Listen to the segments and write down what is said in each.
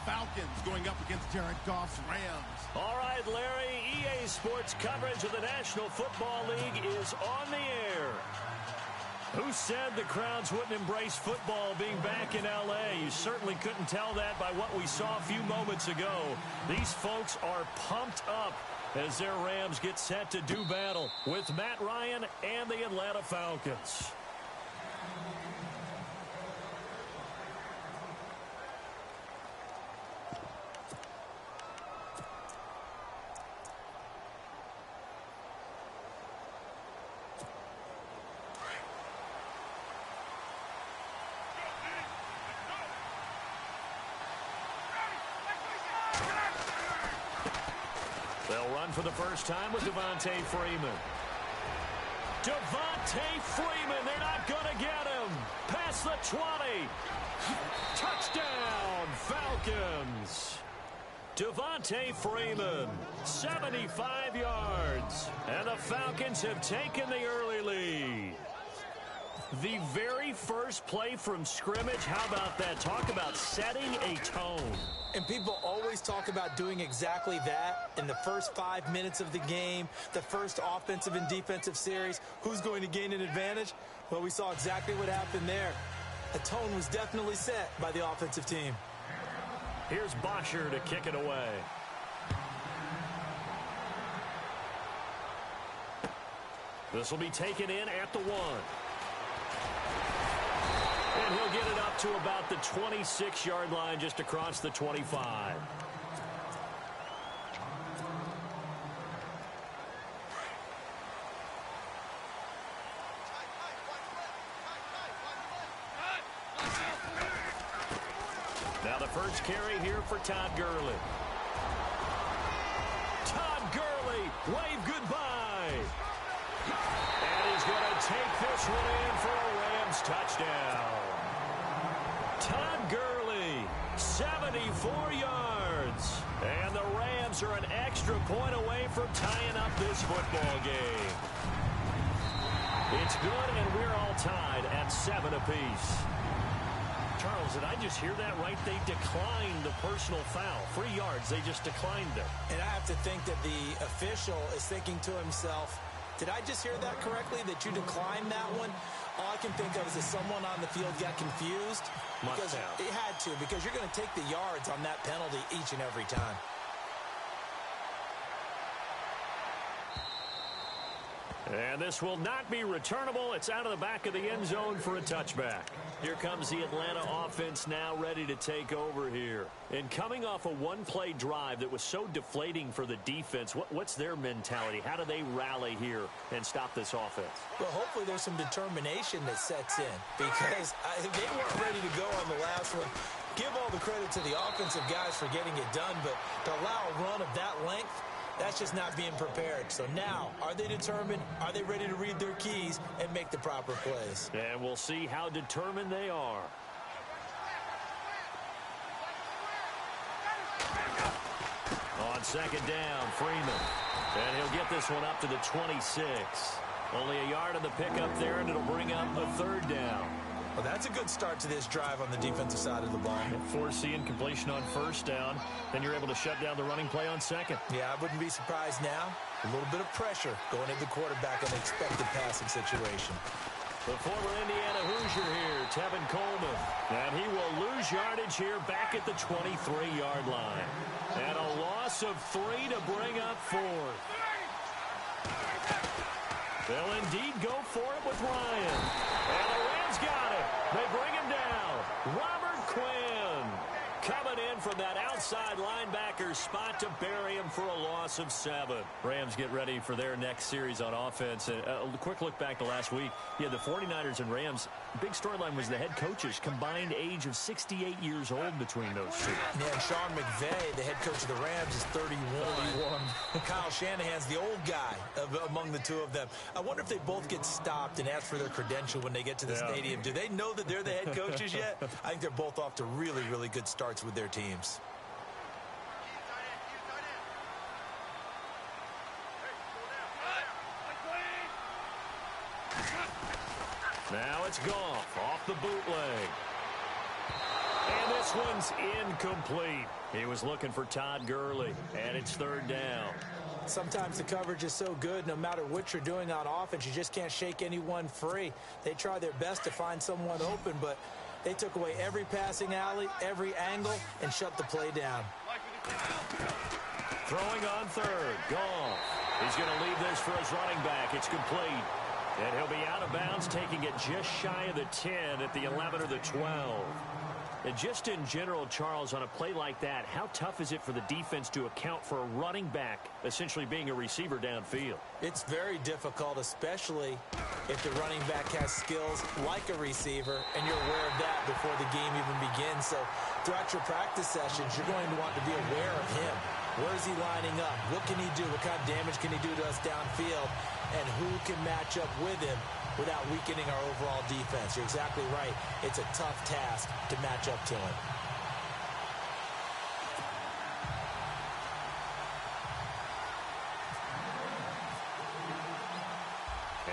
Falcons going up against Jared Goff's Rams. All right, Larry, EA Sports coverage of the National Football League is on the air. Who said the crowds wouldn't embrace football being back in L.A.? You certainly couldn't tell that by what we saw a few moments ago. These folks are pumped up as their Rams get set to do battle with Matt Ryan and the Atlanta Falcons. They'll run for the first time with Devontae Freeman. Devontae Freeman, they're not going to get him. Past the 20. Touchdown, Falcons. Devontae Freeman, 75 yards. And the Falcons have taken the early lead. The very first play from scrimmage, how about that? Talk about setting a tone. And people always talk about doing exactly that in the first 5 minutes of the game, the first offensive and defensive series. Who's going to gain an advantage? Well, we saw exactly what happened there. The tone was definitely set by the offensive team. Here's Bosher to kick it away. This will be taken in at the 1. And he'll get it up to about the 26-yard line just across the 25. Now the first carry here for Todd Gurley. Todd Gurley, wave goodbye. And he's going to take this one in for a Rams touchdown. Todd Gurley, 74 yards. And the Rams are an extra point away from tying up this football game. It's good, and we're all tied at 7 apiece. Charles, did I just hear that right? They declined the personal foul. 3 yards, they just declined it. And I have to think that the official is thinking to himself, did I just hear that correctly, that you declined that one? All I can think of is that someone on the field got confused. Because it had to, because you're going to take the yards on that penalty each and every time. And this will not be returnable. It's out of the back of the end zone for a touchback. Here comes the Atlanta offense now ready to take over here. And coming off a one-play drive that was so deflating for the defense, what's their mentality? How do they rally here and stop this offense? Well, hopefully there's some determination that sets in, because they weren't ready to go on the last one. Give all the credit to the offensive guys for getting it done, but to allow a run of that length, that's just not being prepared. So now, are they determined? Are they ready to read their keys and make the proper plays? And we'll see how determined they are. On second down, Freeman. And he'll get this one up to the 26. Only a yard of the pickup there, and it'll bring up a third down. Well, that's a good start to this drive on the defensive side of the ball. Forcing completion on first down. Then you're able to shut down the running play on second. Yeah, I wouldn't be surprised now. A little bit of pressure going at the quarterback in an expected passing situation. The former Indiana Hoosier here, Tevin Coleman. And he will lose yardage here back at the 23-yard line. And a loss of 3 to bring up 4. They'll indeed go for it with Ryan. And the Rams got it. They bring him down. Robert Quinn coming in from that outside linebacker spot to bury him for a loss of 7. Rams get ready for their next series on offense. A quick look back to last week. Yeah, the 49ers and Rams, big storyline was the head coaches, combined age of 68 years old between those two. Yeah, and Sean McVay, the head coach of the Rams, is 31. Kyle Shanahan's the old guy among the two of them. I wonder if they both get stopped and ask for their credential when they get to the stadium. Do they know that they're the head coaches yet? I think they're both off to really, really good starts with their teams. Now it's Goff off the bootleg. And this this one's incomplete. He was looking for Todd Gurley, and it's third down. Sometimes the coverage is so good, no matter what you're doing on offense, you just can't shake anyone free. They try their best to find someone open, but they took away every passing alley, every angle, and shut the play down. Throwing on third. Goff. He's going to leave this for his running back. It's complete. And he'll be out of bounds, taking it just shy of the 10 at the 11 or the 12. And just in general, Charles, on a play like that, how tough is it for the defense to account for a running back essentially being a receiver downfield? It's very difficult, especially if the running back has skills like a receiver, and you're aware of that before the game even begins. So throughout your practice sessions, you're going to want to be aware of him. Where is he lining up? What can he do? What kind of damage can he do to us downfield? And who can match up with him without weakening our overall defense? You're exactly right. It's a tough task to match up to him.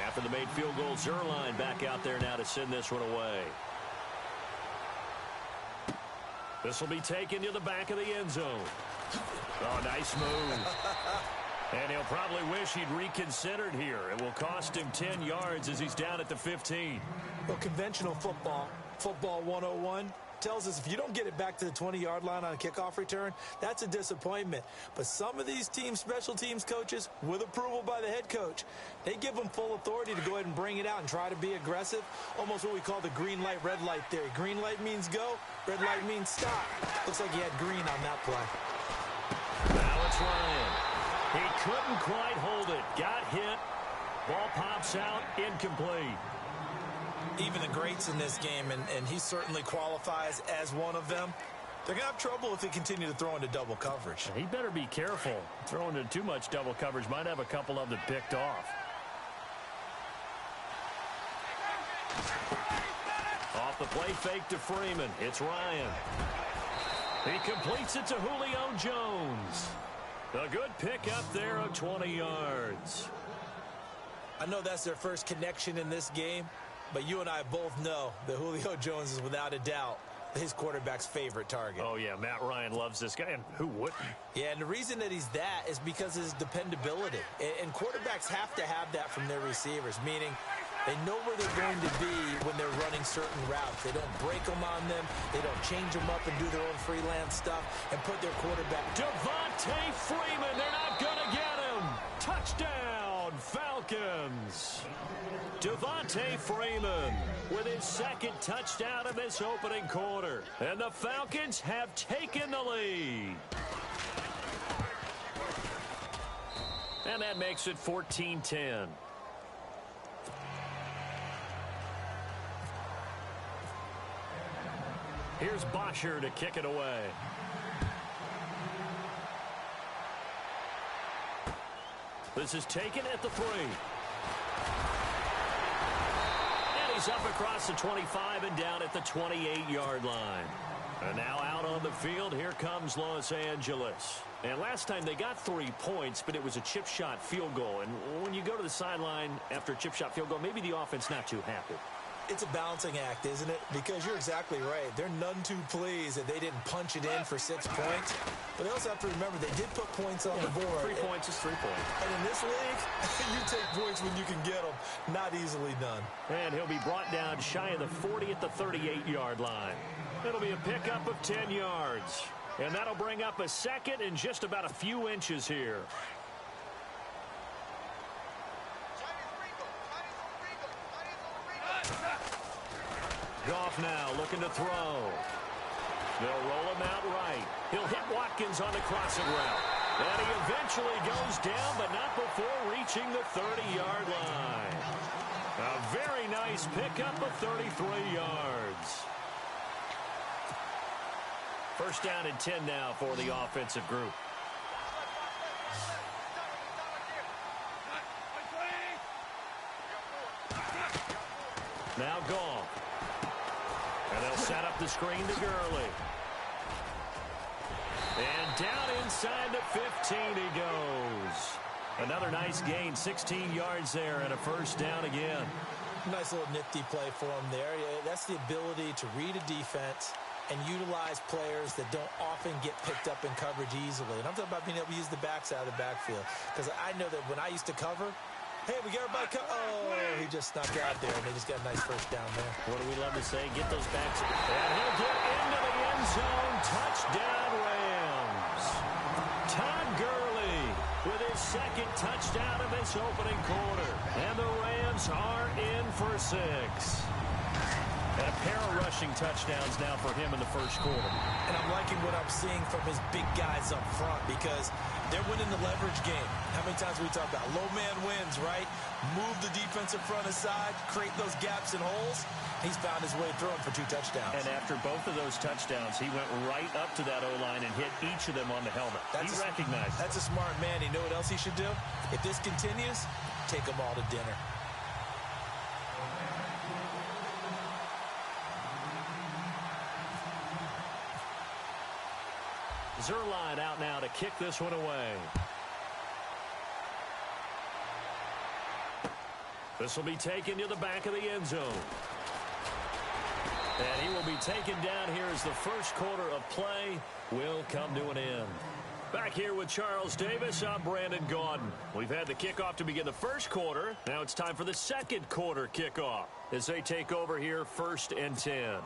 After the made field goal, Zerline back out there now to send this one away. This will be taken to the back of the end zone. Oh, nice move. And he'll probably wish he'd reconsidered here. It will cost him 10 yards as he's down at the 15. Well, conventional football 101, tells us if you don't get it back to the 20-yard line on a kickoff return, that's a disappointment. But some of these special teams coaches, with approval by the head coach, they give them full authority to go ahead and bring it out and try to be aggressive, almost what we call the green light, red light theory. Green light means go, red light means stop. Looks like he had green on that play. Now it's Ryan. He couldn't quite hold it. Got hit. Ball pops out. Incomplete. Even the greats in this game, and he certainly qualifies as one of them, they're going to have trouble if they continue to throw into double coverage. He better be careful. Throwing into too much double coverage might have a couple of them picked off. Off the play fake to Freeman. It's Ryan. He completes it to Julio Jones. A good pickup there of 20 yards. I know that's their first connection in this game, but you and I both know that Julio Jones is without a doubt his quarterback's favorite target. Oh, yeah, Matt Ryan loves this guy, and who wouldn't? Yeah, and the reason that he's that is because of his dependability. And quarterbacks have to have that from their receivers, meaning they know where they're going to be when they're running certain routes. They don't break them on them. They don't change them up and do their own freelance stuff and put their quarterback. Devontae Freeman, they're not going to get him. Touchdown, Falcons. Devontae Freeman with his second touchdown of this opening quarter. And the Falcons have taken the lead. And that makes it 14-10. Here's Bosher to kick it away. This is taken at the 3. And he's up across the 25 and down at the 28-yard line. And now out on the field, here comes Los Angeles. And last time they got 3 points, but it was a chip shot field goal. And when you go to the sideline after a chip shot field goal, maybe the offense not too happy. It's a balancing act, isn't it? Because you're exactly right. They're none too pleased that they didn't punch it in for 6 points. But they also have to remember they did put points on the board. 3 points is 3 points. And in this league, you take points when you can get them. Not easily done. And he'll be brought down shy of the 40 at the 38-yard line. It'll be a pickup of 10 yards. And that'll bring up a second and just about a few inches here. Goff now looking to throw. They'll roll him out right. He'll hit Watkins on the crossing route. And he eventually goes down, but not before reaching the 30-yard line. A very nice pickup of 33 yards. First down and 10 now for the offensive group. Now Goff. And they'll set up the screen to Gurley. And down inside the 15 he goes. Another nice gain, 16 yards there and a first down again. Nice little nifty play for him there. Yeah, that's the ability to read a defense and utilize players that don't often get picked up in coverage easily. And I'm talking about being able to use the backside of the backfield. Because I know that when I used to cover, hey, we got everybody oh, he just snuck out there, and they just got a nice first down there. What do we love to say? Get those backs. And he'll get into the end zone. Touchdown, Rams. Todd Gurley with his second touchdown of this opening quarter. And the Rams are in for 6. And a pair of rushing touchdowns now for him in the first quarter. And I'm liking what I'm seeing from his big guys up front because they're winning the leverage game. How many times we talk about low man wins, right? Move the defensive front aside, create those gaps and holes. He's found his way through them for 2 touchdowns. And after both of those touchdowns, he went right up to that O-line and hit each of them on the helmet. He recognized it. That's a smart man. You know what else he should do? If this continues, take them all to dinner. Zerline out now to kick this one away. This will be taken to the back of the end zone. And he will be taken down here as the first quarter of play will come to an end. Back here with Charles Davis, I'm Brandon Gaudin. We've had the kickoff to begin the first quarter. Now it's time for the second quarter kickoff as they take over here 1st and 10.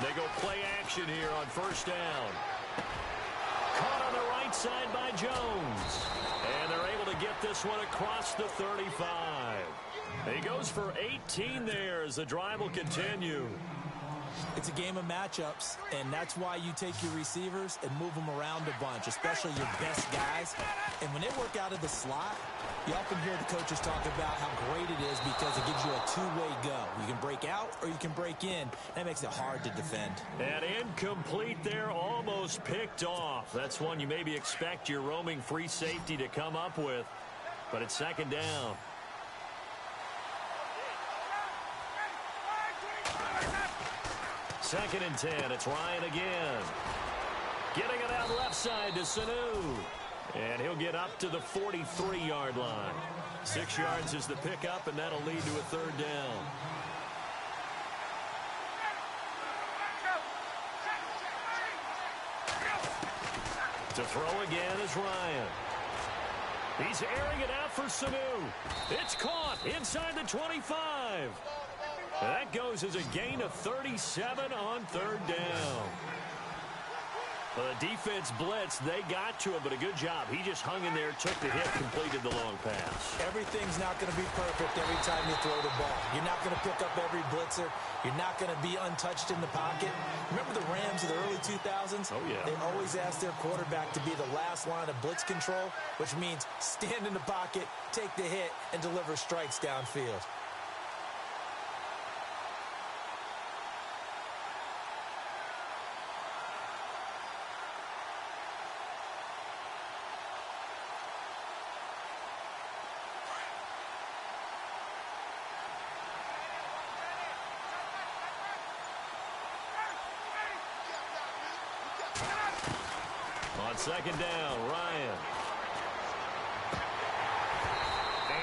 They go play action here on first down. Caught on the right side by Jones. And they're able to get this one across the 35. He goes for 18 there as the drive will continue. It's a game of matchups, and that's why you take your receivers and move them around a bunch, especially your best guys. And when they work out of the slot, you often hear the coaches talk about how great it is because it gives you a two-way go. You can break out or you can break in. That makes it hard to defend. And incomplete there, almost picked off. That's one you maybe expect your roaming free safety to come up with, but it's second down. Second and 10. It's Ryan again. Getting it out left side to Sanu. And he'll get up to the 43-yard line. 6 yards is the pickup, and that'll lead to a third down. To throw again is Ryan. He's airing it out for Sanu. It's caught inside the 25. That goes as a gain of 37 on third down. Well, the defense blitzed. They got to him, but a good job. He just hung in there, took the hit, completed the long pass. Everything's not going to be perfect every time you throw the ball. You're not going to pick up every blitzer. You're not going to be untouched in the pocket. Remember the Rams of the early 2000s? Oh, yeah. They always asked their quarterback to be the last line of blitz control, which means stand in the pocket, take the hit, and deliver strikes downfield. On second down, Ryan.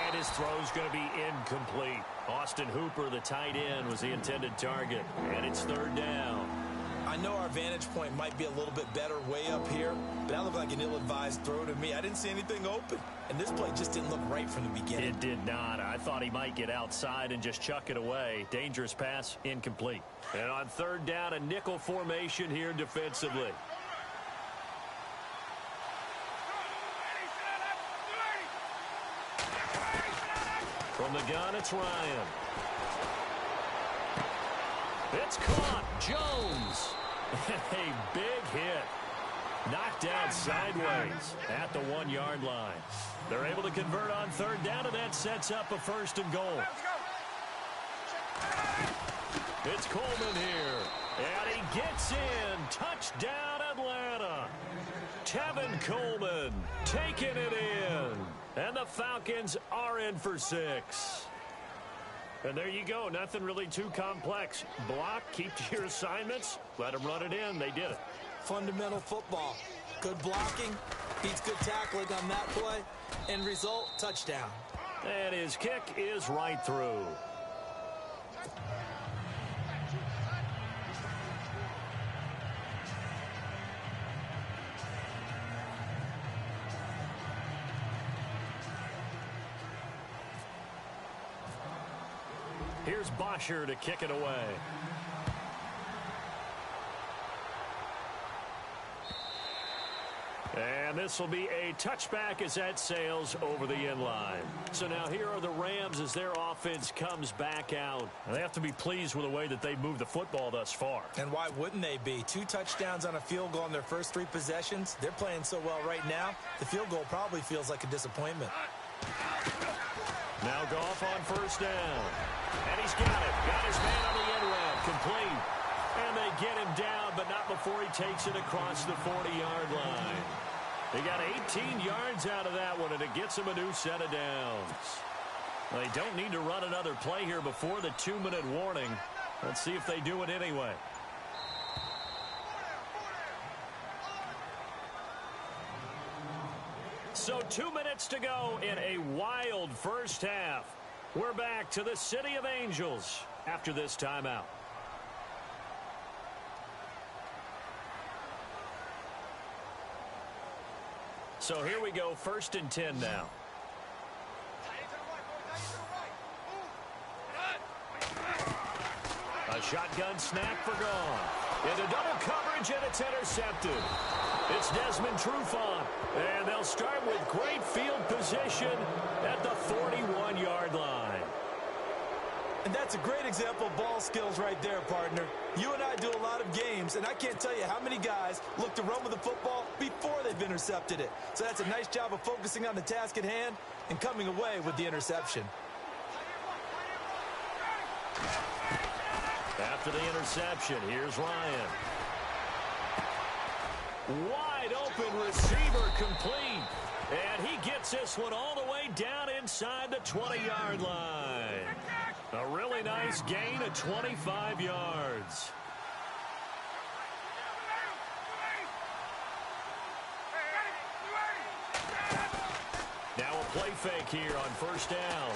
And his throw's going to be incomplete. Austin Hooper, the tight end, was the intended target. And it's third down. I know our vantage point might be a little bit better way up here, but that looked like an ill-advised throw to me. I didn't see anything open, and this play just didn't look right from the beginning. It did not. I thought he might get outside and just chuck it away. Dangerous pass, incomplete. And on third down, a nickel formation here defensively. From the gun, it's Ryan. It's caught. Jones. A big hit. Knocked down sideways at the 1-yard line. They're able to convert on third down, and that sets up a first and goal. It's Coleman here. And he gets in. Touchdown, Atlanta. Tevin Coleman taking it in. And the Falcons are in for 6. And there you go. Nothing really too complex. Block, keep to your assignments, let them run it in. They did it. Fundamental football. Good blocking, beats good tackling on that play. End result, touchdown. And his kick is right through. Here's Bosher to kick it away. And this will be a touchback as that sails over the end line. So now here are the Rams as their offense comes back out. And they have to be pleased with the way that they've moved the football thus far. And why wouldn't they be? 2 touchdowns on a field goal in their first 3 possessions. They're playing so well right now, the field goal probably feels like a disappointment. Now Goff on first down. And he's got it. Got his man on the end route. Complete. And they get him down, but not before he takes it across the 40-yard line. They got 18 yards out of that one, and it gets him a new set of downs. They don't need to run another play here before the 2-minute warning. Let's see if they do it anyway. So 2 minutes to go in a wild first half. We're back to the City of Angels after this timeout. So here we go, 1st and 10 now. A shotgun snap for Goff. Into double coverage, and it's intercepted. It's Desmond Trufant, and they'll start with great field position at the 41-yard line. And that's a great example of ball skills right there, partner. You and I do a lot of games, and I can't tell you how many guys look to run with the football before they've intercepted it. So that's a nice job of focusing on the task at hand and coming away with the interception. After the interception, here's Ryan. Wide open receiver complete. And he gets this one all the way down inside the 20-yard line. A really nice gain of 25 yards. Now a play fake here on first down.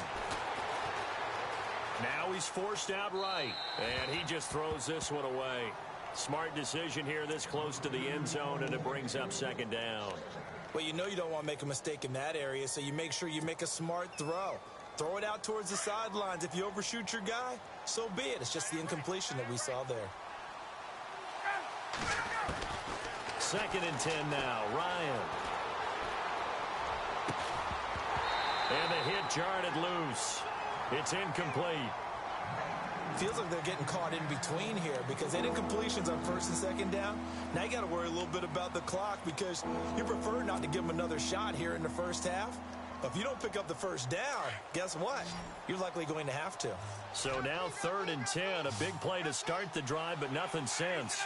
Now he's forced out right, and he just throws this one away. Smart decision here this close to the end zone, and it brings up 2nd down. Well, you know you don't want to make a mistake in that area, so you make sure you make a smart throw. Throw it out towards the sidelines. If you overshoot your guy, so be it. It's just the incompletion that we saw there. 2nd and 10 now. Ryan. And the hit jarred it loose. It's incomplete. Feels like they're getting caught in between here because they did completions on 1st and 2nd down. Now you got to worry a little bit about the clock because you prefer not to give them another shot here in the first half. But if you don't pick up the first down, guess what? You're likely going to have to. So now 3rd and 10, a big play to start the drive, but nothing since.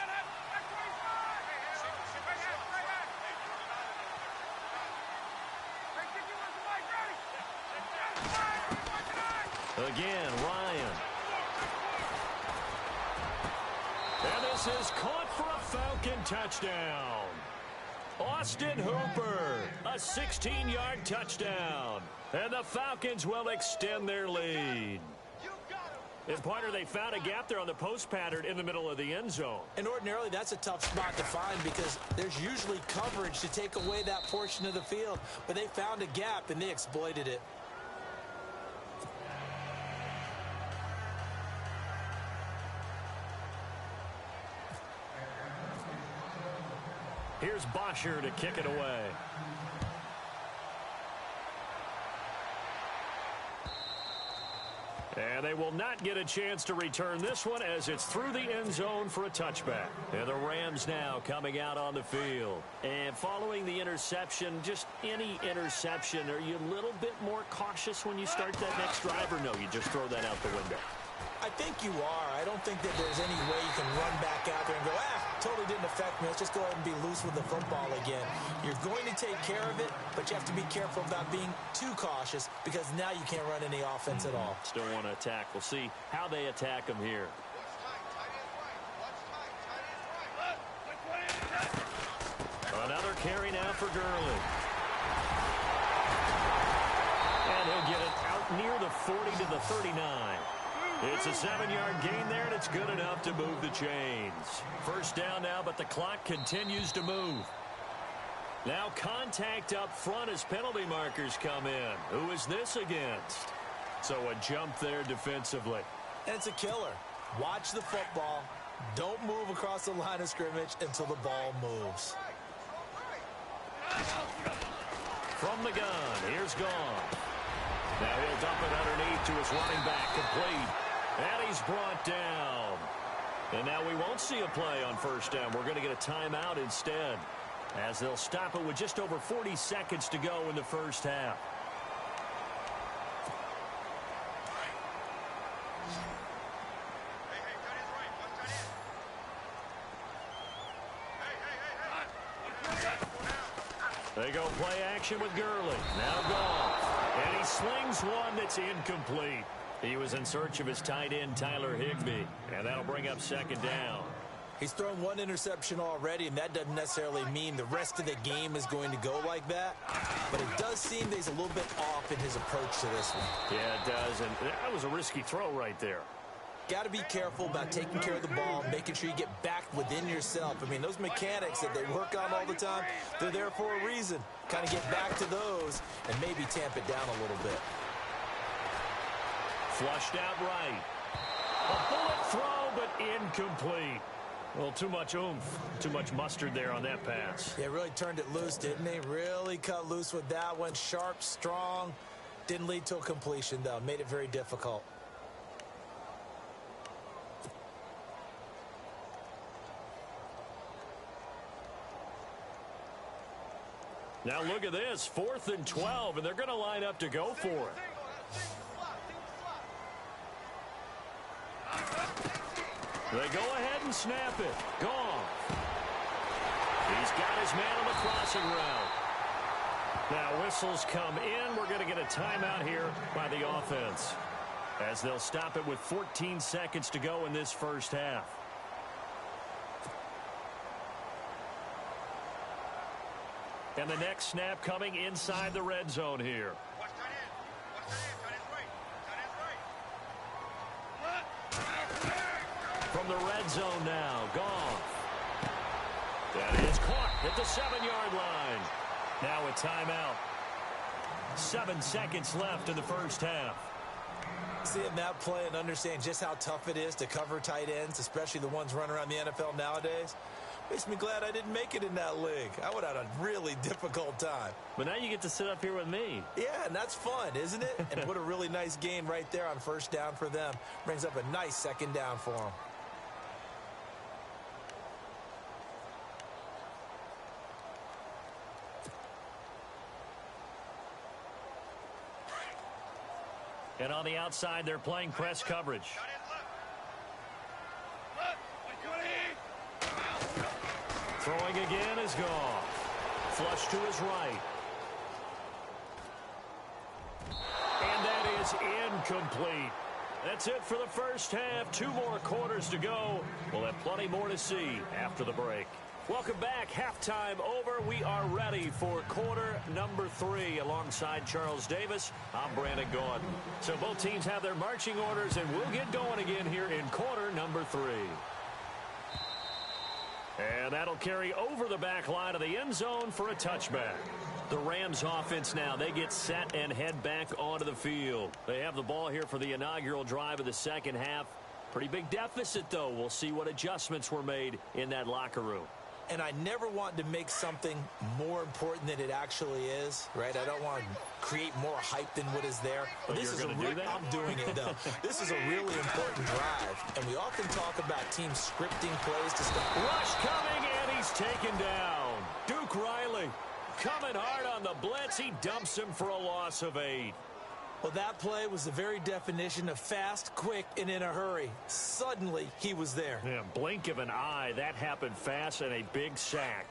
Again, Ryan. And this is caught for a Falcon touchdown. Austin Hooper, a 16-yard touchdown. And the Falcons will extend their lead. And, partner, they found a gap there on the post pattern in the middle of the end zone. And ordinarily, that's a tough spot to find because there's usually coverage to take away that portion of the field. But they found a gap, and they exploited it. Here's Bosher to kick it away. And they will not get a chance to return this one as it's through the end zone for a touchback. And the Rams now coming out on the field. And following the interception, just any interception, are you a little bit more cautious when you start that next drive, or no, you just throw that out the window? I think you are. I don't think that there's any way you can run back out there and go, totally didn't affect me. Let's just go ahead and be loose with the football again. You're going to take care of it, but you have to be careful about being too cautious because now you can't run any offense at all. Still want to attack. We'll see how they attack them here. Another carry now for Gurley. And he'll get it out near the 40 to the 39. It's a 7-yard gain there, and it's good enough to move the chains. First down now, but the clock continues to move. Now contact up front as penalty markers come in. Who is this against? So a jump there defensively. And it's a killer. Watch the football. Don't move across the line of scrimmage until the ball moves. From the gun, here's Goff. Now he'll dump it underneath to his running back, complete. And he's brought down. And now we won't see a play on first down. We're going to get a timeout instead, as they'll stop it with just over 40 seconds to go in the first half. They go play action with Gurley. Now Goff. And he slings one that's incomplete. He was in search of his tight end, Tyler Higbee. And that'll bring up second down. He's thrown one interception already, and that doesn't necessarily mean the rest of the game is going to go like that. But it does seem that he's a little bit off in his approach to this one. Yeah, it does. And that was a risky throw right there. Got to be careful about taking care of the ball, making sure you get back within yourself. I mean, those mechanics that they work on all the time, they're there for a reason. Kind of get back to those and maybe tamp it down a little bit. Flushed out right. A bullet throw, but incomplete. Well, too much oomph, too much mustard there on that pass. Yeah, really turned it loose, didn't he? Really cut loose with that one. Sharp, strong. Didn't lead to a completion, though. Made it very difficult. Now look at this, 4th and 12, and they're going to line up to go for it. They go ahead and snap it. Goff. He's got his man on the crossing route. Now whistles come in. We're going to get a timeout here by the offense, as they'll stop it with 14 seconds to go in this first half. And the next snap coming inside the red zone here. From the red zone now, Goff. That is caught at the 7-yard line. Now a timeout. 7 seconds left in the first half. Seeing that play and understand just how tough it is to cover tight ends, especially the ones running around the NFL nowadays, makes me glad I didn't make it in that league. I would have had a really difficult time. But now you get to sit up here with me. Yeah, and that's fun, isn't it? And what a really nice gain right there on first down for them. Brings up a nice second down for them. And on the outside, they're playing press coverage. Throwing again is Goff. Flush to his right. And that is incomplete. That's it for the first half. 2 more quarters to go. We'll have plenty more to see after the break. Welcome back. Halftime over. We are ready for quarter number 3. Alongside Charles Davis, I'm Brandon Gaudin. So both teams have their marching orders, and we'll get going again here in quarter number 3. And that'll carry over the back line of the end zone for a touchback. The Rams offense now, they get set and head back onto the field. They have the ball here for the inaugural drive of the second half. Pretty big deficit, though. We'll see what adjustments were made in that locker room. And I never want to make something more important than it actually is, right? I don't want to create more hype than what is there. But this is I'm doing it, though. This is a really important drive. And we often talk about teams scripting plays to stop. Rush coming, and he's taken down. Duke Riley coming hard on the blitz. He dumps him for a loss of 8. Well, that play was the very definition of fast, quick, and in a hurry. Suddenly, he was there. Yeah, blink of an eye. That happened fast and a big sack.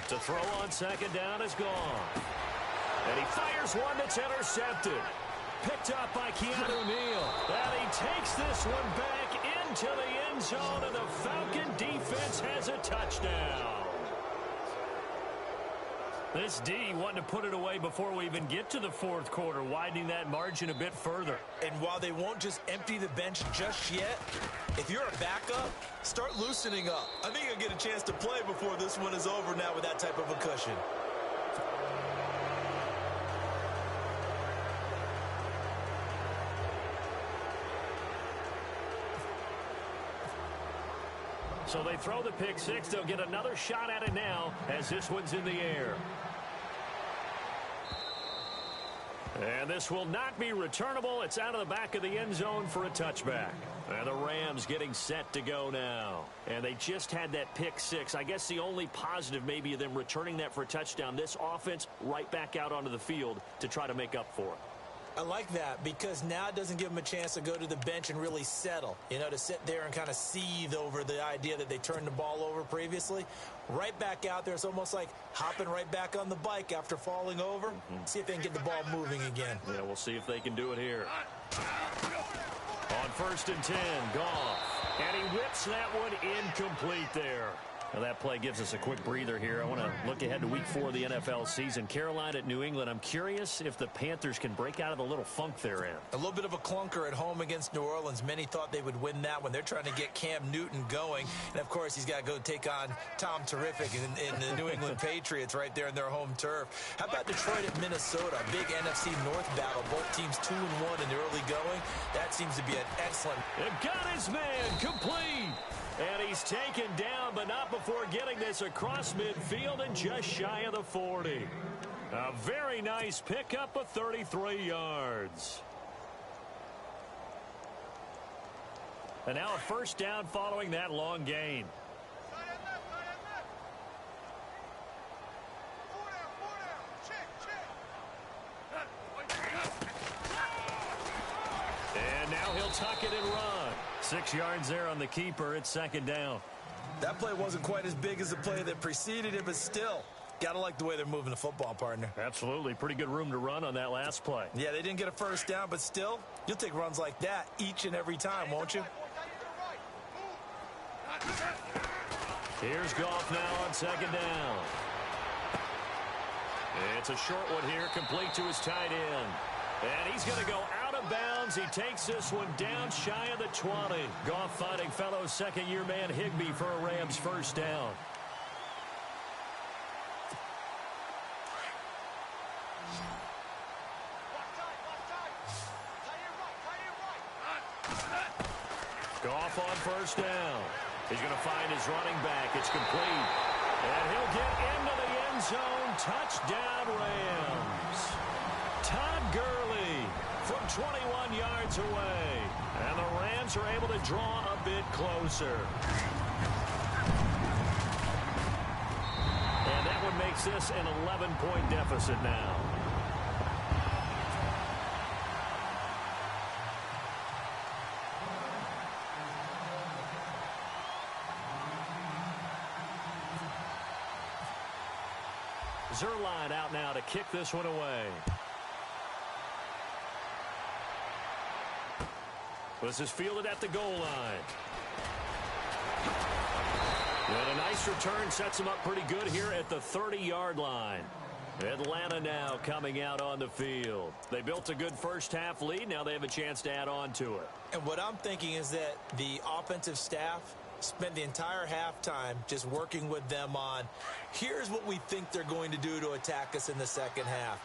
To throw on second down is gone. And he fires one that's intercepted. Picked up by Keanu Neal. And he takes this one back into the end zone, and the Falcon defense has a touchdown. This D wanting to put it away before we even get to the fourth quarter, widening that margin a bit further. And while they won't just empty the bench just yet, if you're a backup, start loosening up. I think you'll get a chance to play before this one is over now with that type of a cushion. So they throw the pick six. They'll get another shot at it now as this one's in the air. And this will not be returnable. It's out of the back of the end zone for a touchback. And the Rams getting set to go now. And they just had that pick six. I guess the only positive maybe of them returning that for a touchdown. This offense right back out onto the field to try to make up for it. I like that because now it doesn't give them a chance to go to the bench and really settle, you know, to sit there and kind of seethe over the idea that they turned the ball over previously. Right back out there, it's almost like hopping right back on the bike after falling over. See if they can get the ball moving again. Yeah, we'll see if they can do it here. On 1st and 10, Goff. And he whips that one incomplete there. Now that play gives us a quick breather here. I want to look ahead to week 4 of the NFL season. Carolina at New England. I'm curious if the Panthers can break out of the little funk they're in. A little bit of a clunker at home against New Orleans. Many thought they would win that one. They're trying to get Cam Newton going. And, of course, he's got to go take on Tom Terrific in the New England Patriots right there in their home turf. How about Detroit at Minnesota? A big NFC North battle. Both teams 2-1 in the early going. That seems to be an excellent. It got his man complete. And he's taken down, but not before getting this across midfield and just shy of the 40. A very nice pickup of 33 yards. And now a first down following that long gain. And now he'll tuck it and run. 6 yards there on the keeper. It's second down. That play wasn't quite as big as the play that preceded it, but still, got to like the way they're moving the football, partner. Absolutely. Pretty good room to run on that last play. Yeah, they didn't get a first down, but still, you'll take runs like that each and every time, won't you? Here's Goff now on second down. It's a short one here, complete to his tight end. And he's going to go out of bounds. He takes this one down shy of the 20. Goff finding fellow second-year man Higbee for a Rams first down. Goff on first down. He's going to find his running back. It's complete. And he'll get into the end zone. Touchdown, Rams. Todd Gurley from 21 yards away. And the Rams are able to draw a bit closer. And that one makes this an 11-point deficit now. Zerline out now to kick this one away. This is fielded at the goal line. And a nice return sets him up pretty good here at the 30-yard line. Atlanta now coming out on the field. They built a good first-half lead. Now they have a chance to add on to it. And what I'm thinking is that the offensive staff spent the entire halftime just working with them on, here's what we think they're going to do to attack us in the second half.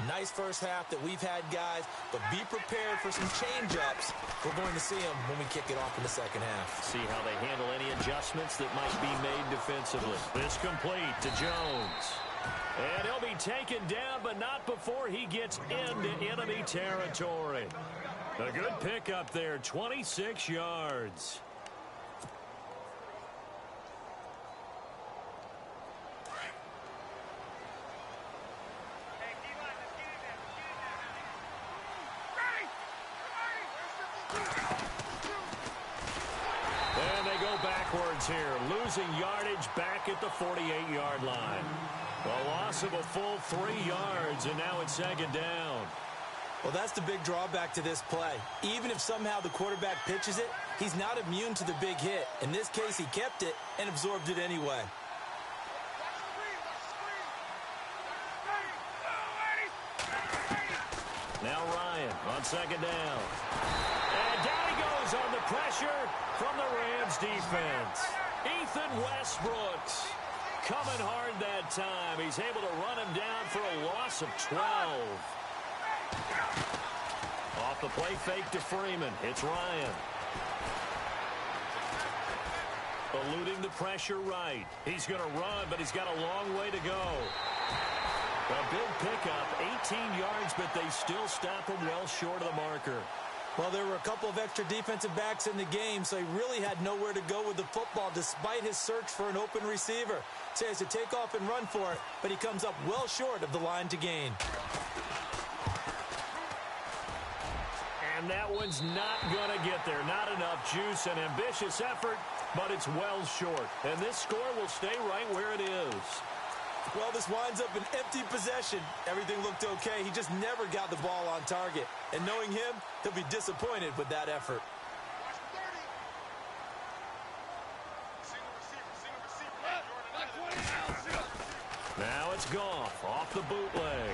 Nice first half that we've had, guys, but be prepared for some change-ups. We're going to see them when we kick it off in the second half. See how they handle any adjustments that might be made defensively. This complete to Jones. And he'll be taken down, but not before he gets into enemy territory. A good pickup there, 26 yards. backwards here, losing yardage back at the 48-yard line. A loss of a full 3 yards, and now it's second down. Well, that's the big drawback to this play. Even if somehow the quarterback pitches it, he's not immune to the big hit. In this case, he kept it and absorbed it anyway. Now Ryan on second down. And down he goes on the pressure from the Rams defense. Ethan Westbrooks coming hard that time. He's able to run him down for a loss of 12. Off the play fake to Freeman. It's Ryan. Eluding the pressure right. He's going to run, but he's got a long way to go. A big pickup, 18 yards, but they still stop him well short of the marker. Well, there were a couple of extra defensive backs in the game, so he really had nowhere to go with the football despite his search for an open receiver. So he has to take off and run for it, but he comes up well short of the line to gain. And that one's not going to get there. Not enough juice. An ambitious effort, but it's well short. And this score will stay right where it is. Well, this winds up an empty possession. Everything looked okay. He just never got the ball on target. And knowing him, he'll be disappointed with that effort. Now it's Goff off the bootleg.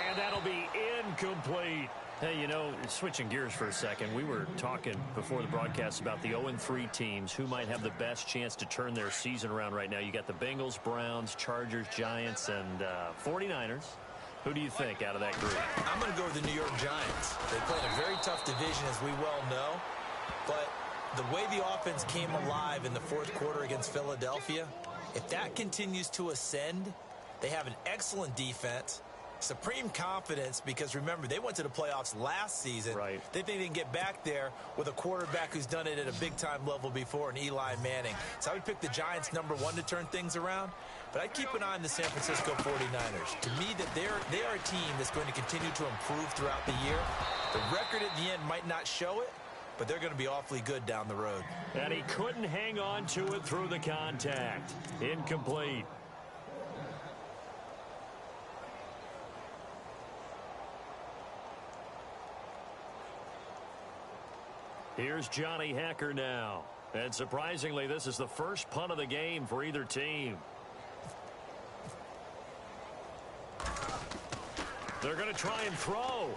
And that'll be incomplete. Hey, you know, switching gears for a second, we were talking before the broadcast about the 0-3 teams who might have the best chance to turn their season around right now. You got the Bengals, Browns, Chargers, Giants, and 49ers. Who do you think out of that group? I'm going to go with the New York Giants. They play in a very tough division, as we well know. But the way the offense came alive in the fourth quarter against Philadelphia, if that continues to ascend, they have an excellent defense. Supreme confidence, because remember, they went to the playoffs last season. Right. They think they can get back there with a quarterback who's done it at a big-time level before, in Eli Manning. So I would pick the Giants #1 to turn things around, but I'd keep an eye on the San Francisco 49ers. To me, that they are a team that's going to continue to improve throughout the year. The record at the end might not show it, but they're going to be awfully good down the road. And he couldn't hang on to it through the contact. Incomplete. Here's Johnny Hekker now. And surprisingly, this is the first punt of the game for either team. They're going to try and throw.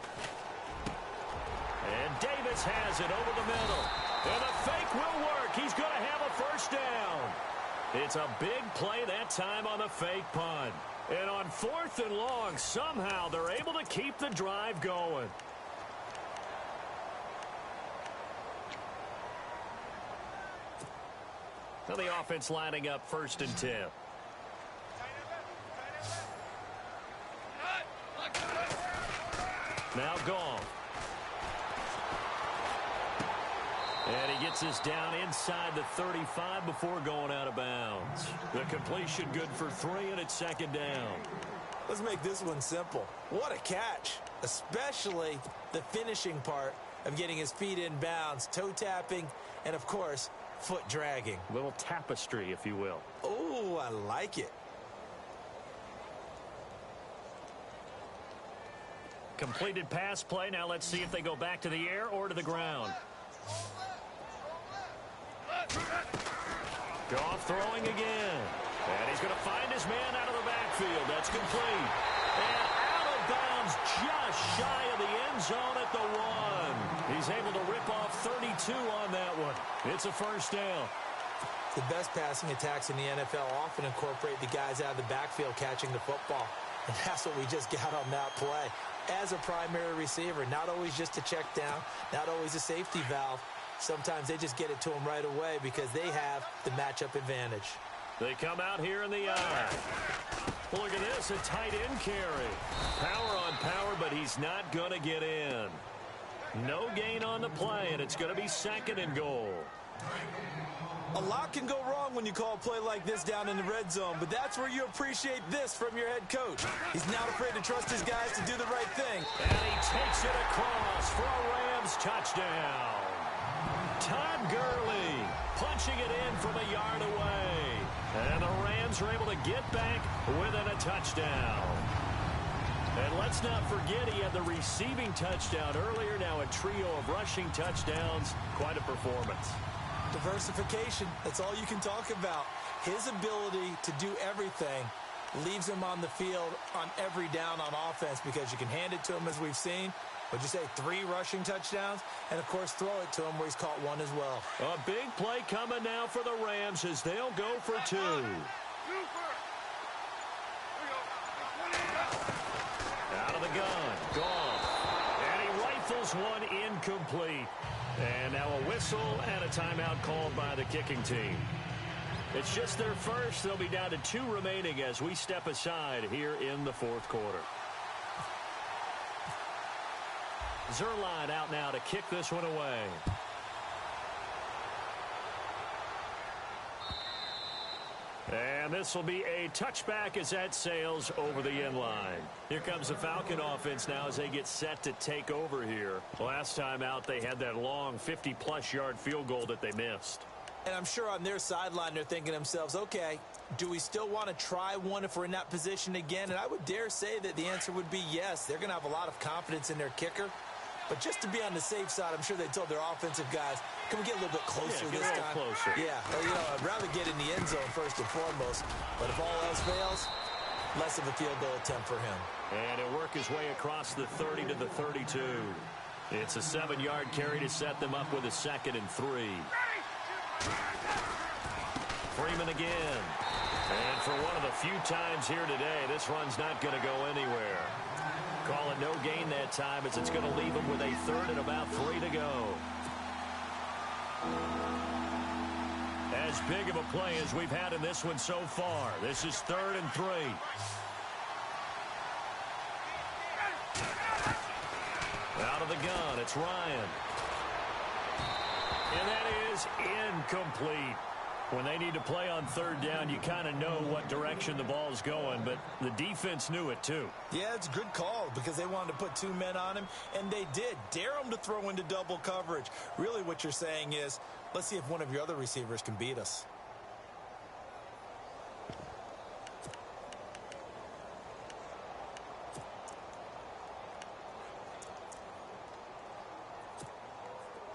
And Davis has it over the middle. And the fake will work. He's going to have a first down. It's a big play that time on the fake punt. And on 4th and long, somehow they're able to keep the drive going. Now the offense lining up 1st and 10. Now Goff. And he gets this down inside the 35 before going out of bounds. The completion good for 3, and it's 2nd down. Let's make this one simple. What a catch, especially the finishing part of getting his feet in bounds, toe tapping, and of course, foot dragging. A little tapestry, if you will. Oh, I like it. Completed pass play. Now let's see if they go back to the air or to the ground. Goff throwing again. And he's going to find his man out of the backfield. That's complete. And out of bounds just shy of the end zone at the 1. He's able to rip off 32 on that one. It's a first down. The best passing attacks in the NFL often incorporate the guys out of the backfield catching the football. And that's what we just got on that play. As a primary receiver, not always just a check down, not always a safety valve. Sometimes they just get it to him right away because they have the matchup advantage. They come out here in the eye. Look at this, a tight end carry. Power on power, but he's not going to get in. No gain on the play, and it's going to be 2nd and goal. A lot can go wrong when you call a play like this down in the red zone, but that's where you appreciate this from your head coach. He's not afraid to trust his guys to do the right thing. And he takes it across for a Rams touchdown. Todd Gurley punching it in from a yard away. And the Rams are able to get back within a touchdown. And let's not forget he had the receiving touchdown earlier. Now a trio of rushing touchdowns. Quite a performance. Diversification, that's all you can talk about. His ability to do everything leaves him on the field on every down on offense because you can hand it to him, as we've seen. Would you say 3 rushing touchdowns? And, of course, throw it to him where he's caught 1 as well. A big play coming now for the Rams as they'll go for 2. Out of the gun, Goff. And he rifles one incomplete. And now a whistle and a timeout called by the kicking team. It's just their first. They'll be down to 2 remaining as we step aside here in the 4th quarter. Zerline out now to kick this one away. And this will be a touchback as that sails over the end line. Here comes the Falcon offense now as they get set to take over here. Last time out, they had that long 50-plus yard field goal that they missed. And I'm sure on their sideline they're thinking to themselves, okay, do we still want to try one if we're in that position again? And I would dare say that the answer would be yes. They're going to have a lot of confidence in their kicker. But just to be on the safe side, I'm sure they told their offensive guys, can we get a little bit closer this time? Closer. Yeah, I'd rather get in the end zone first and foremost. But if all else fails, less of a field goal attempt for him. And he'll work his way across the 30 to the 32. It's a 7-yard carry to set them up with a 2nd and 3. Freeman again. And for one of the few times here today, this run's not going to go anywhere. Call it no gain that time as it's going to leave them with a 3rd and about 3 to go. As big of a play as we've had in this one so far. This is 3rd and 3. Out of the gun, it's Ryan. And that is incomplete. When they need to play on 3rd down, you kind of know what direction the ball's going, but the defense knew it too. Yeah, it's a good call because they wanted to put 2 men on him, and they did. Dare him to throw into double coverage. Really what you're saying is, let's see if one of your other receivers can beat us.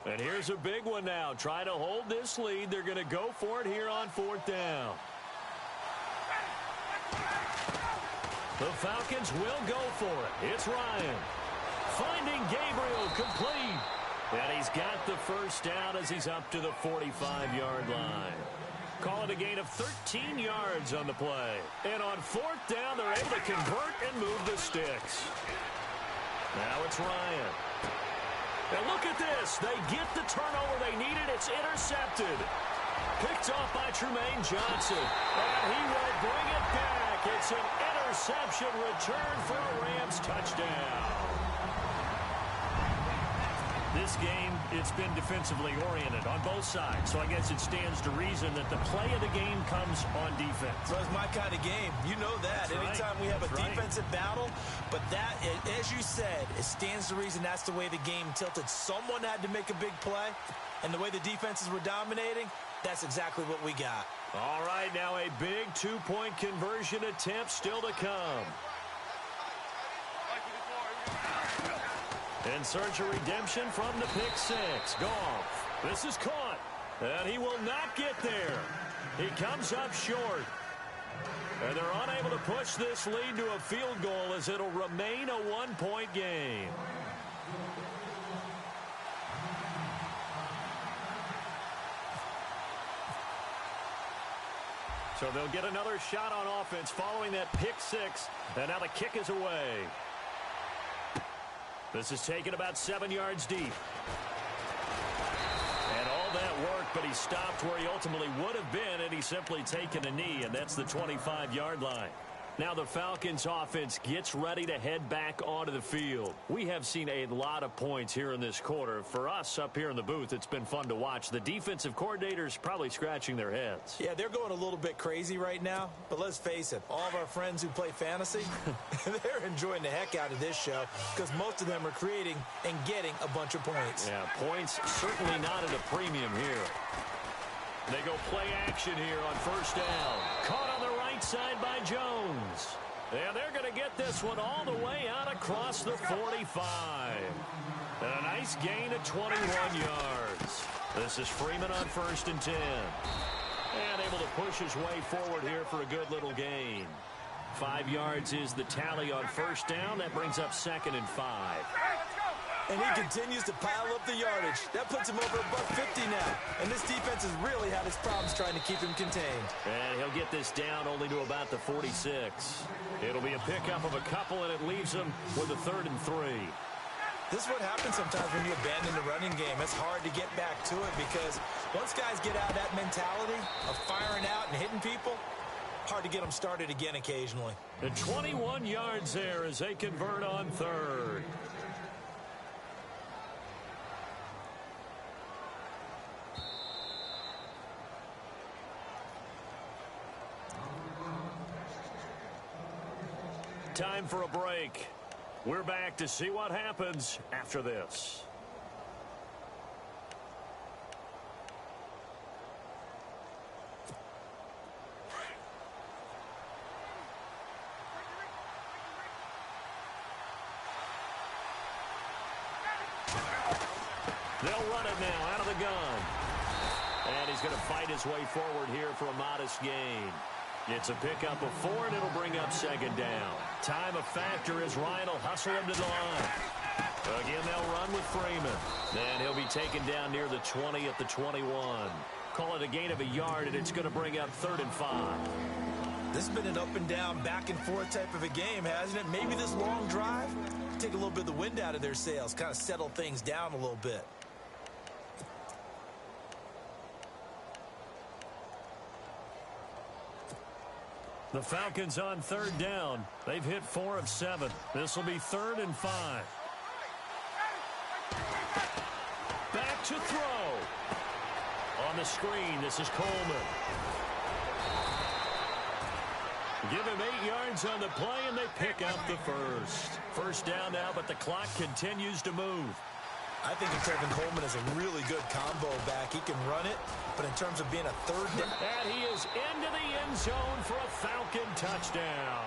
And here's a big one now. Trying to hold this lead. They're going to go for it here on 4th down. The Falcons will go for it. It's Ryan. Finding Gabriel, complete. And he's got the first down as he's up to the 45-yard line. Call it a gain of 13 yards on the play. And on 4th down, they're able to convert and move the sticks. Now it's Ryan. And look at this. They get the turnover they needed. It's intercepted. Picked off by Trumaine Johnson. And he will bring it back. It's an interception return for a Rams touchdown. This game, it's been defensively oriented on both sides. So I guess it stands to reason that the play of the game comes on defense. So it's my kind of game. You know that. That's Anytime right. we have That's a defensive battle, but that, as you said, it stands to reason that's the way the game tilted. Someone had to make a big play, and the way the defenses were dominating, that's exactly what we got. All right, now a big 2-point conversion attempt still to come. In search of redemption from the pick 6. Goff. This is caught. And he will not get there. He comes up short. And they're unable to push this lead to a field goal as it'll remain a 1-point game. So they'll get another shot on offense following that pick 6. And now the kick is away. This is taken about 7 yards deep. And all that work, but he stopped where he ultimately would have been, and he's simply taken a knee, and that's the 25-yard line. Now the Falcons offense gets ready to head back onto the field. We have seen a lot of points here in this quarter. For us up here in the booth, it's been fun to watch. The defensive coordinators probably scratching their heads. Yeah, they're going a little bit crazy right now, but let's face it, all of our friends who play fantasy, they're enjoying the heck out of this show because most of them are creating and getting a bunch of points. Yeah, points certainly not at a premium here. They go play action here on first down. Caught on the right side by Jones. And they're going to get this one all the way out across the 45. And a nice gain of 21 yards. This is Freeman on first and 10. And able to push his way forward here for a good little gain. 5 yards is the tally on first down. That brings up 2nd and 5. And he continues to pile up the yardage. That puts him over $150 now. And this defense has really had its problems trying to keep him contained. And he'll get this down only to about the 46. It'll be a pickup of a couple, and it leaves him with a 3rd and 3. This is what happens sometimes when you abandon the running game. It's hard to get back to it because once guys get out of that mentality of firing out and hitting people, hard to get them started again occasionally. And 21 yards there as they convert on 3rd. Time for a break. We're back to see what happens after this. They'll run it now out of the gun. And he's going to fight his way forward here for a modest gain. It's a pickup of 4, and it'll bring up 2nd down. Time a factor as Ryan will hustle him to the line. Again, they'll run with Freeman. And he'll be taken down near the 20 at the 21. Call it a gain of a yard, and it's going to bring up 3rd and 5. This has been an up and down, back and forth type of a game, hasn't it? Maybe this long drive, take a little bit of the wind out of their sails, kind of settle things down a little bit. The Falcons on 3rd down. They've hit 4 of 7. This will be 3rd and 5. Back to throw. On the screen, this is Coleman. Give him 8 yards on the play, and they pick up the first. First down now, but the clock continues to move. I think Kevin Coleman is a really good combo back. He can run it, but in terms of being a 3rd down. And he is into the end zone for a Falcon touchdown.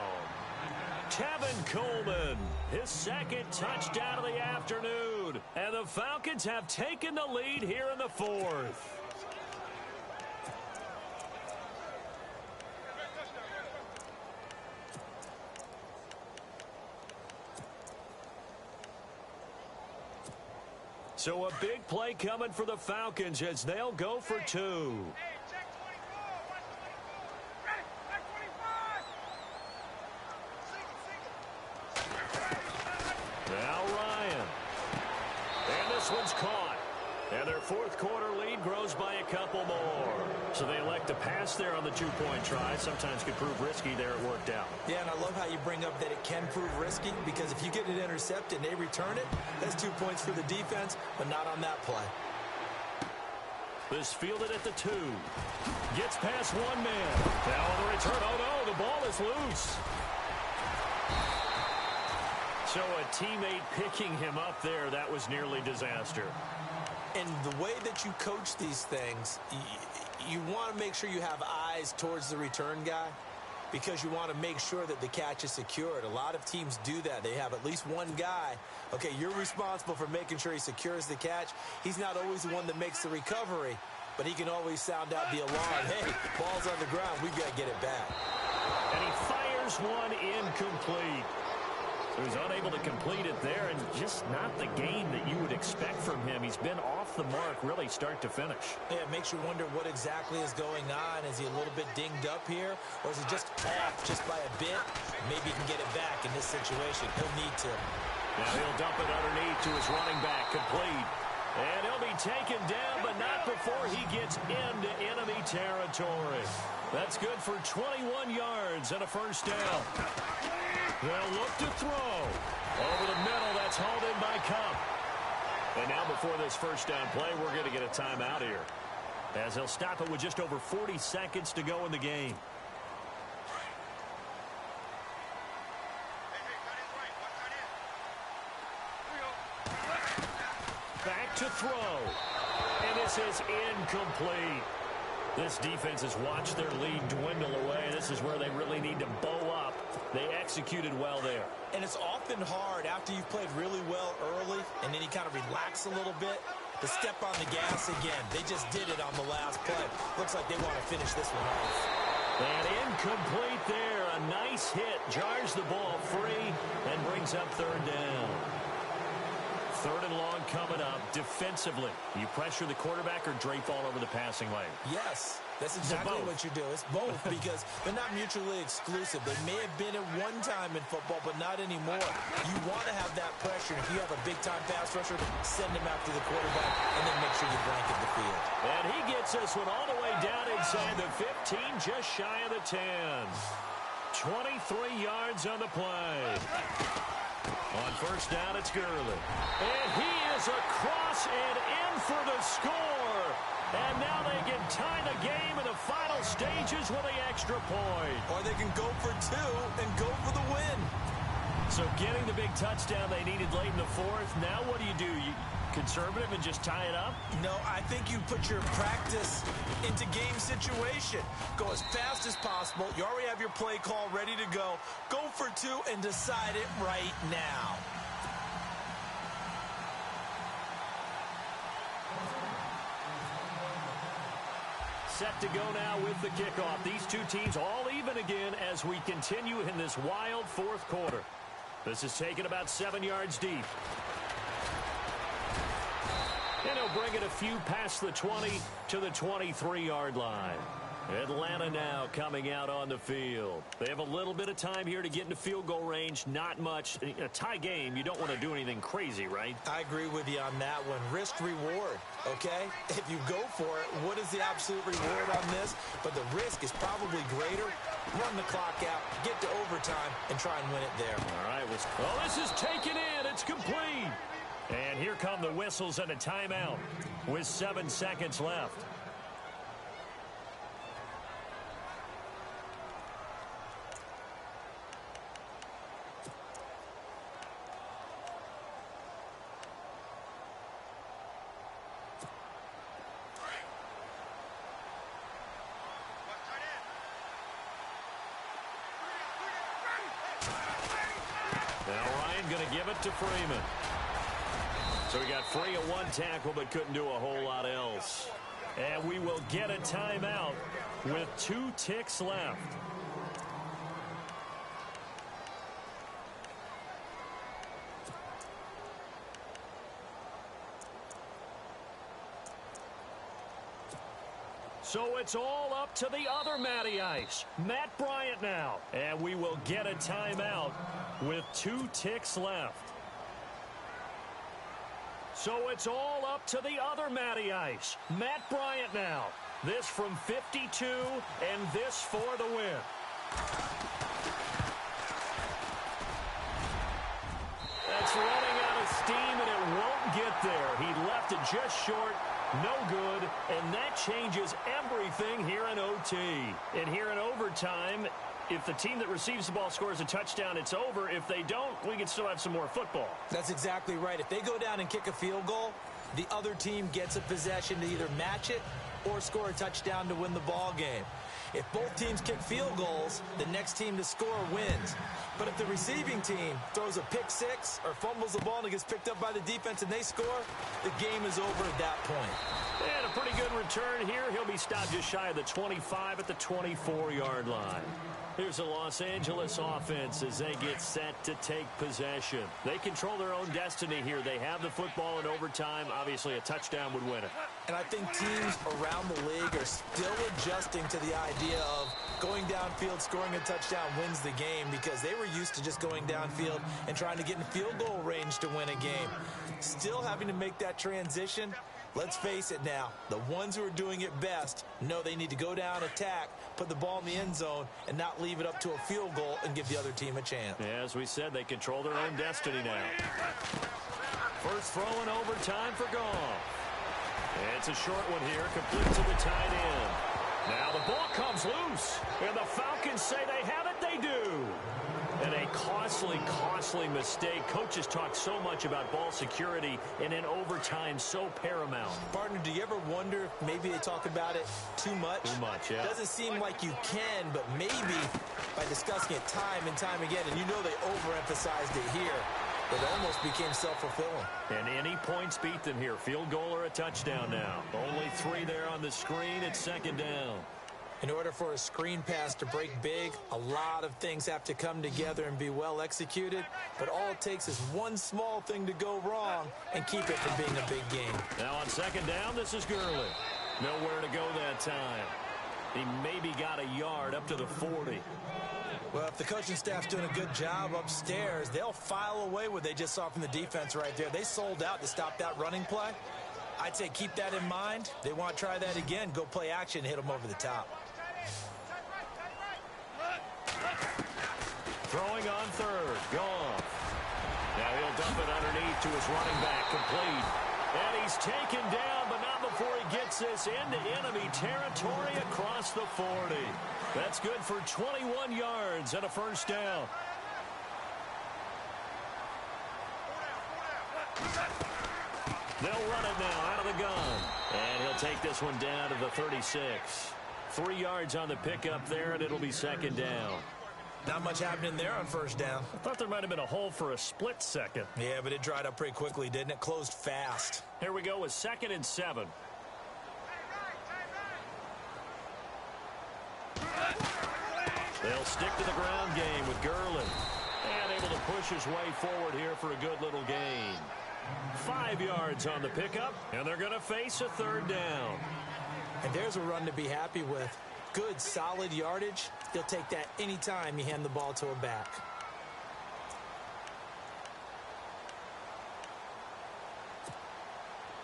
Kevin Coleman, his 2nd touchdown of the afternoon. And the Falcons have taken the lead here in the 4th. So a big play coming for the Falcons as they'll go for 2. Now Ryan. And this one's caught. And their 4th quarter lead grows by a couple more. So they elect to pass there on the 2-point try. Sometimes could prove risky. There it worked out. Yeah, and I love how you bring up that it can prove risky because if you get it intercepted and they return it, that's 2 points for the defense, but not on that play. This fielded at the 2. Gets past one man. Now on the return. Oh, no, the ball is loose. So a teammate picking him up there, that was nearly disaster. And the way that you coach these things, you want to make sure you have eyes towards the return guy because you want to make sure that the catch is secured. A lot of teams do that. They have at least one guy. Okay, you're responsible for making sure he secures the catch. He's not always the one that makes the recovery, but he can always sound out the alarm. Hey, ball's on the ground. We've got to get it back. And he fires one incomplete. So he's unable to complete it there, and just not the game that you would expect from him. He's been off the mark really start to finish. Yeah, it makes you wonder what exactly is going on. Is he a little bit dinged up here, or is he just off just by a bit? Maybe he can get it back in this situation. He'll need to. Now he'll dump it underneath to his running back, complete. And he'll be taken down, but not before he gets into enemy territory. That's good for 21 yards and a first down. They'll look to throw. Over the middle, that's hauled in by Cup. And now before this first down play, we're going to get a timeout here, as they'll stop it with just over 40 seconds to go in the game. Back to throw. And this is incomplete. This defense has watched their lead dwindle away. This is where they really need to bow up. They executed well there. And it's often hard after you've played really well early and then you kind of relax a little bit to step on the gas again. They just did it on the last play. Looks like they want to finish this one off. And incomplete there. A nice hit. Jars the ball free and brings up third down. Third and long coming up defensively. You pressure the quarterback or drape all over the passing lane? Yes, that's exactly what you do. It's both because they're not mutually exclusive. They may have been at one time in football, but not anymore. You want to have that pressure. If you have a big-time pass rusher, send him after the quarterback and then make sure you blanket the field. And he gets this one all the way down inside the 15, just shy of the 10. 23 yards on the play. On first down, it's Gurley. And he is across and in for the score. And now they can tie the game in the final stages with the extra point. Or they can go for two and go for the win. So getting the big touchdown they needed late in the fourth. Now what do? You conservative and just tie it up? No, I think you put your practice into game situation. Go as fast as possible. You already have your play call ready to go. Go for two and decide it right now. Set to go now with the kickoff. These two teams all even again as we continue in this wild fourth quarter. This is taken about 7 yards deep. And he'll bring it a few past the 20 to the 23-yard line. Atlanta now coming out on the field. They have a little bit of time here to get into field goal range. Not much. A tie game, you don't want to do anything crazy, right? I agree with you on that one. Risk reward, okay? If you go for it, what is the absolute reward on this? But the risk is probably greater. Run the clock out, get to overtime, and try and win it there. All right. Well, this is taken in. It's complete. And here come the whistles and a timeout with 7 seconds left. Going to give it to Freeman. So he got free of one tackle but couldn't do a whole lot else. And we will get a timeout with 2 ticks left. So it's all up to the other Matty Ice, Matt Bryant now. And we will get a timeout with 2 ticks left. So it's all up to the other Matty Ice, Matt Bryant now. This from 52 and this for the win. That's running out of steam and it won't get there. He left it just short. No good, and that changes everything here in OT. And here in overtime, if the team that receives the ball scores a touchdown, it's over. If they don't, we can still have some more football. That's exactly right. If they go down and kick a field goal, the other team gets a possession to either match it or score a touchdown to win the ball game. If both teams kick field goals, the next team to score wins. But if the receiving team throws a pick six or fumbles the ball and it gets picked up by the defense and they score, the game is over at that point. And a pretty good return here. He'll be stopped just shy of the 25 at the 24-yard line. Here's the Los Angeles offense as they get set to take possession. They control their own destiny here. They have the football in overtime. Obviously, a touchdown would win it. And I think teams around the league are still adjusting to the idea of going downfield, scoring a touchdown wins the game because they were used to just going downfield and trying to get in field goal range to win a game. Still having to make that transition. Let's face it now, the ones who are doing it best know they need to go down, attack, put the ball in the end zone, and not leave it up to a field goal and give the other team a chance. As we said, they control their own destiny now. First throw in overtime for Goff. It's a short one here, complete to the tight end. Now the ball comes loose, and the Falcons say they have it, they do. And a costly, costly mistake. Coaches talk so much about ball security, and in overtime, so paramount. Partner, do you ever wonder if maybe they talk about it too much? Too much, yeah. Doesn't seem like you can, but maybe by discussing it time and time again, and you know they overemphasized it here, it almost became self-fulfilling. And any points beat them here. Field goal or a touchdown now. Only 3 there on the screen. It's second down. In order for a screen pass to break big, a lot of things have to come together and be well executed. But all it takes is one small thing to go wrong and keep it from being a big game. Now on second down, this is Gurley. Nowhere to go that time. He maybe got a yard up to the 40. Well, if the coaching staff's doing a good job upstairs, they'll file away what they just saw from the defense right there. They sold out to stop that running play. I'd say keep that in mind. They want to try that again. Go play action, hit them over the top. Throwing on third. Goff. Now he'll dump it underneath to his running back. Complete. And he's taken down, but not before he gets this into enemy territory across the 40. That's good for 21 yards and a first down. They'll run it now out of the gun. And he'll take this one down to the 36. 3 yards on the pickup there, and it'll be second down. Not much happening there on first down. I thought there might have been a hole for a split second. Yeah, but it dried up pretty quickly, didn't it? Closed fast. Here we go with 2nd and 7. They'll stick to the ground game with Gurley. And able to push his way forward here for a good little gain. 5 yards on the pickup, and they're going to face a third down. And there's a run to be happy with. Good, solid yardage. He'll take that anytime you hand the ball to a back.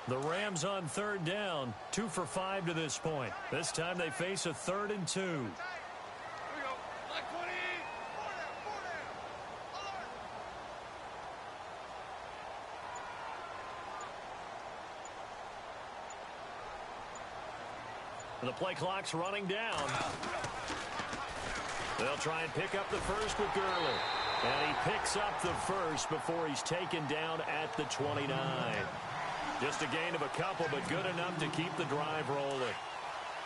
The Rams on third down, 2 for 5 to this point. This time they face a 3rd and 2. The play clock's running down. They'll try and pick up the first with Gurley. And he picks up the first before he's taken down at the 29. Just a gain of a couple, but good enough to keep the drive rolling.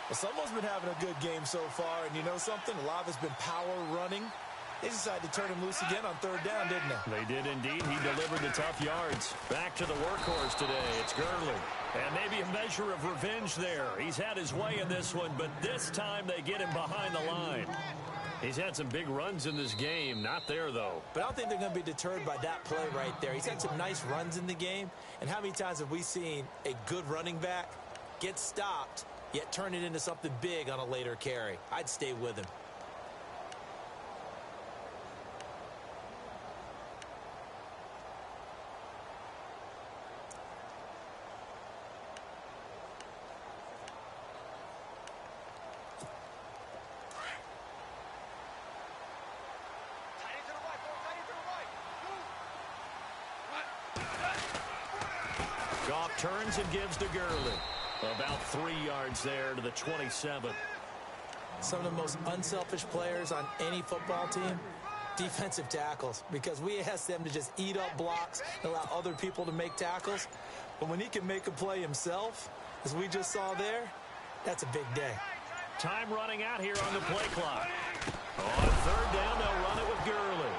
Well, someone's been having a good game so far, and you know something? A lot of it's been power running. They decided to turn him loose again on third down, didn't they? They did indeed. He delivered the tough yards. Back to the workhorse today. It's Gurley. And maybe a measure of revenge there. He's had his way in this one, but this time they get him behind the line. He's had some big runs in this game. Not there, though. But I don't think they're going to be deterred by that play right there. He's had some nice runs in the game. And how many times have we seen a good running back get stopped, yet turn it into something big on a later carry? I'd stay with him. Goff turns and gives to Gurley. About 3 yards there to the 27. Some of the most unselfish players on any football team, defensive tackles, because we ask them to just eat up blocks and allow other people to make tackles. But when he can make a play himself, as we just saw there, that's a big day. Time running out here on the play clock. On third down, they'll run it with Gurley.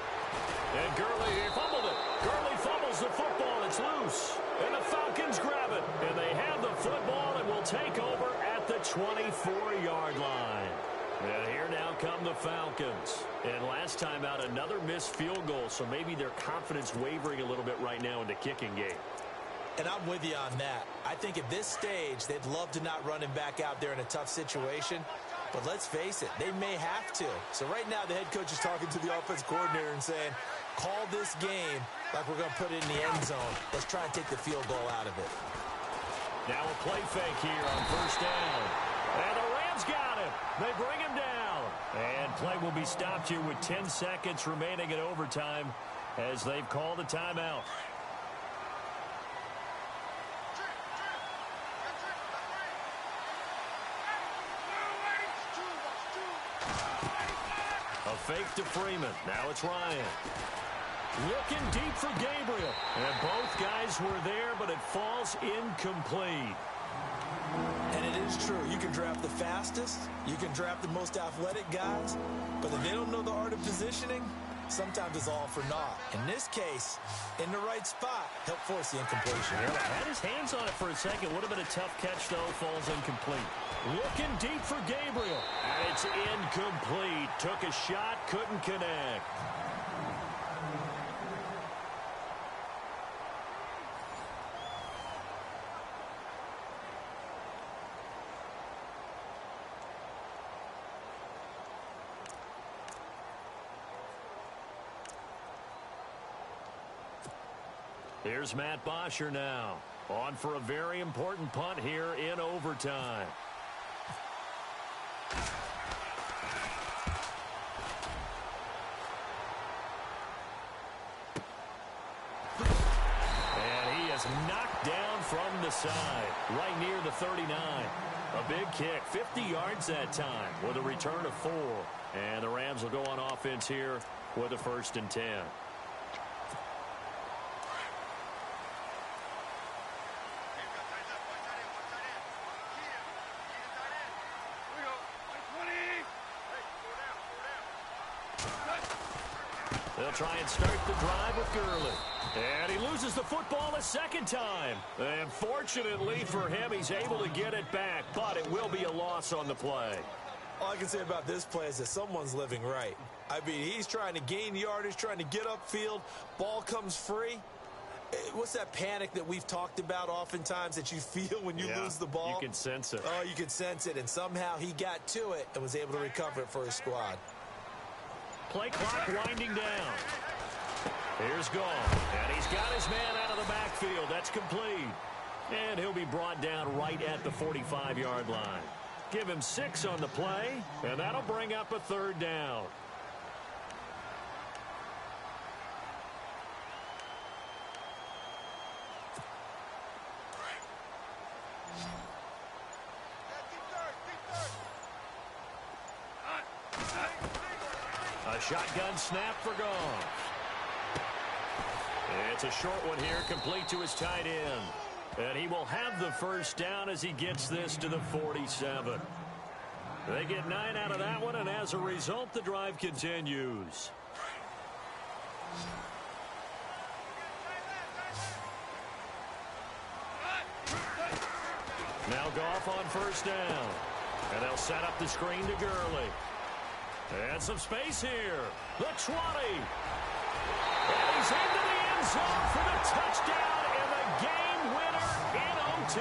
And Gurley, he fumbled it. Gurley fumbles the football. It's loose. And the Falcons grab it. And they have the football and will take over at the 24-yard line. And here now come the Falcons. And last time out, another missed field goal. So maybe their confidence wavering a little bit right now in the kicking game. And I'm with you on that. I think at this stage, they'd love to not run him back out there in a tough situation. But let's face it, they may have to. So right now, the head coach is talking to the offense coordinator and saying, call this game like we're going to put it in the end zone. Let's try and take the field goal out of it. Now a play fake here on first down. And the Rams got him. They bring him down. And play will be stopped here with 10 seconds remaining in overtime as they've called a timeout. A fake to Freeman. Now it's Ryan. Looking deep for Gabriel. And both guys were there, but it falls incomplete. And it is true. You can draft the fastest. You can draft the most athletic guys. But if they don't know the art of positioning, sometimes it's all for naught. In this case, in the right spot, help force the incompletion. Yeah, had his hands on it for a second. Would have been a tough catch, though. Falls incomplete. Looking deep for Gabriel. And it's incomplete. Took a shot, couldn't connect. Here's Matt Bosher now. On for a very important punt here in overtime. And he is knocked down from the side, right near the 39. A big kick, 50 yards that time with a return of 4. And the Rams will go on offense here with a 1st and 10. They'll try and start the drive with Gurley. And he loses the football a second time. And fortunately for him, he's able to get it back, but it will be a loss on the play. All I can say about this play is that someone's living right. I mean, he's trying to gain yardage, trying to get upfield. Ball comes free. What's that panic that we've talked about oftentimes that you feel when you lose the ball? You can sense it. Oh, you can sense it. And somehow he got to it and was able to recover it for his squad. Play clock winding down. Here's Gall. And he's got his man out of the backfield. That's complete. And he'll be brought down right at the 45-yard line. Give him 6 on the play, and that'll bring up a 3rd down. A shotgun snap for Goff. It's a short one here, complete to his tight end. And he will have the 1st down as he gets this to the 47. They get 9 out of that one, and as a result, the drive continues. Now Goff on 1st down. And they'll set up the screen to Gurley. And some space here. The 20. And he's into the end zone for the touchdown and the game winner in OT.